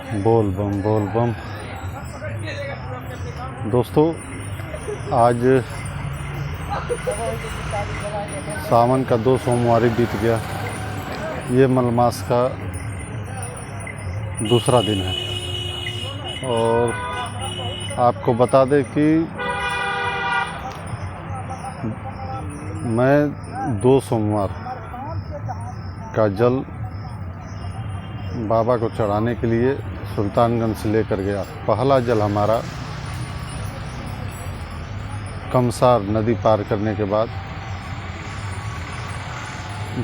बोल बम बोल बम। दोस्तों, आज सावन का 2 सोमवारी बीत गया। ये मलमास का दूसरा दिन है और आपको बता दें कि मैं 2 सोमवार का जल बाबा को चढ़ाने के लिए सुल्तानगंज से लेकर गया। पहला जल हमारा कमसार नदी पार करने के बाद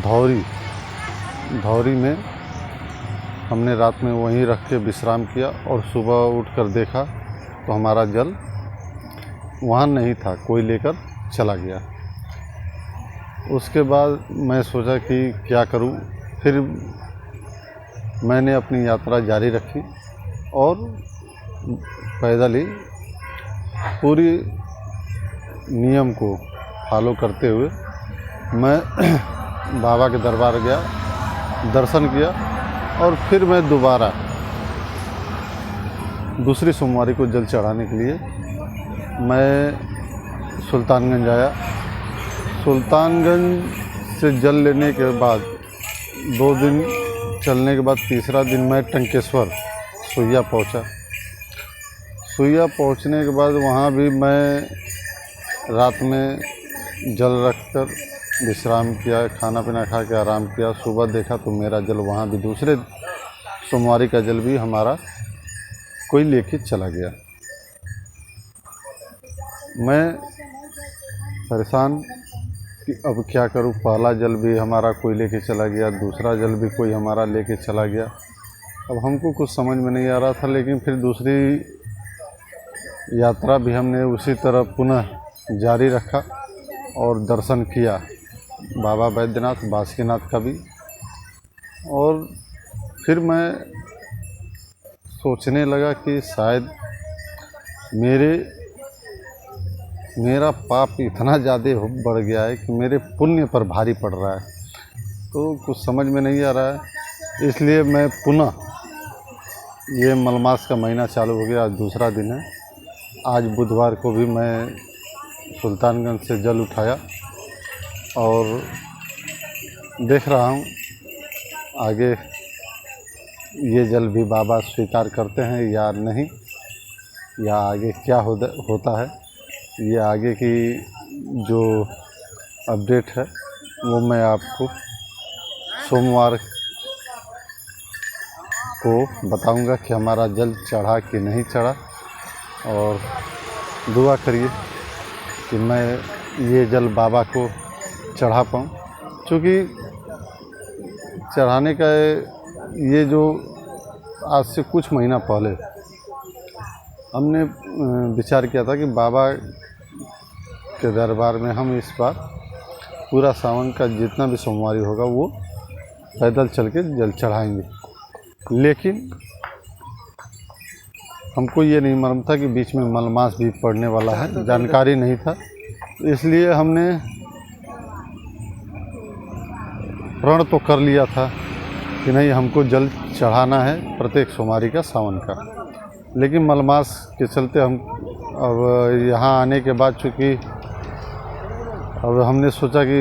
धौरी में हमने रात में वहीं रख के विश्राम किया और सुबह उठकर देखा तो हमारा जल वहाँ नहीं था, कोई लेकर चला गया। उसके बाद मैं सोचा कि क्या करूं, फिर मैंने अपनी यात्रा जारी रखी और पैदल ही पूरी नियम को फॉलो करते हुए मैं बाबा के दरबार गया, दर्शन किया और फिर मैं दोबारा दूसरी सोमवारी को जल चढ़ाने के लिए मैं सुल्तानगंज आया। सुल्तानगंज से जल लेने के बाद 2 दिन चलने के बाद तीसरा दिन मैं टंकेश्वर सुइया पहुंचा। सुइया पहुंचने के बाद वहां भी मैं रात में जल रखकर विश्राम किया, खाना पीना खा के आराम किया। सुबह देखा तो मेरा जल वहां भी दूसरे सोमवारी का जल भी हमारा कोई लेके चला गया। मैं परेशान कि अब क्या करूं, पहला जल भी हमारा कोई लेके चला गया, दूसरा जल भी कोई हमारा लेके चला गया। अब हमको कुछ समझ में नहीं आ रहा था, लेकिन फिर दूसरी यात्रा भी हमने उसी तरह पुनः जारी रखा और दर्शन किया बाबा बैद्यनाथ बासुकीनाथ का भी। और फिर मैं सोचने लगा कि शायद मेरा पाप इतना ज़्यादा बढ़ गया है कि मेरे पुण्य पर भारी पड़ रहा है, तो कुछ समझ में नहीं आ रहा है। इसलिए मैं पुनः, ये मलमास का महीना चालू हो गया, आज दूसरा दिन है। आज बुधवार को भी मैं सुल्तानगंज से जल उठाया और देख रहा हूँ आगे ये जल भी बाबा स्वीकार करते हैं या नहीं, या आगे क्या होता है। ये आगे की जो अपडेट है वो मैं आपको सोमवार को बताऊंगा कि हमारा जल चढ़ा कि नहीं चढ़ा। और दुआ करिए कि मैं ये जल बाबा को चढ़ा पाऊँ, क्योंकि चढ़ाने का ये जो आज से कुछ महीना पहले हमने विचार किया था कि बाबा के दरबार में हम इस बार पूरा सावन का जितना भी सोमवारी होगा वो पैदल चल के जल चढ़ाएंगे। लेकिन हमको ये नहीं मालूम था कि बीच में मलमास भी पड़ने वाला है, जानकारी नहीं था। इसलिए हमने प्रण तो कर लिया था कि नहीं, हमको जल चढ़ाना है प्रत्येक सोमवारी का सावन का। लेकिन मलमास के चलते हम अब यहाँ आने के बाद चूँकि अब हमने सोचा कि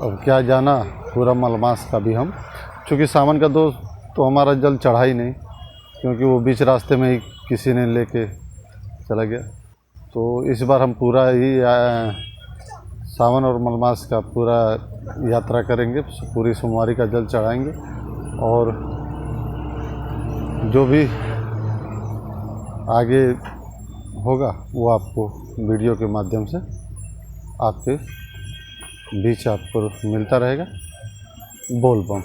अब क्या जाना पूरा मलमास का भी हम, चूँकि सावन का तो हमारा जल चढ़ा ही नहीं, क्योंकि वो बीच रास्ते में ही किसी ने लेके चला गया। तो इस बार हम पूरा ही सावन और मलमास का पूरा यात्रा करेंगे, पूरी सोमवारी का जल चढ़ाएंगे और जो भी आगे होगा वो आपको वीडियो के माध्यम से आपके बीच आपको मिलता रहेगा। बोल बम।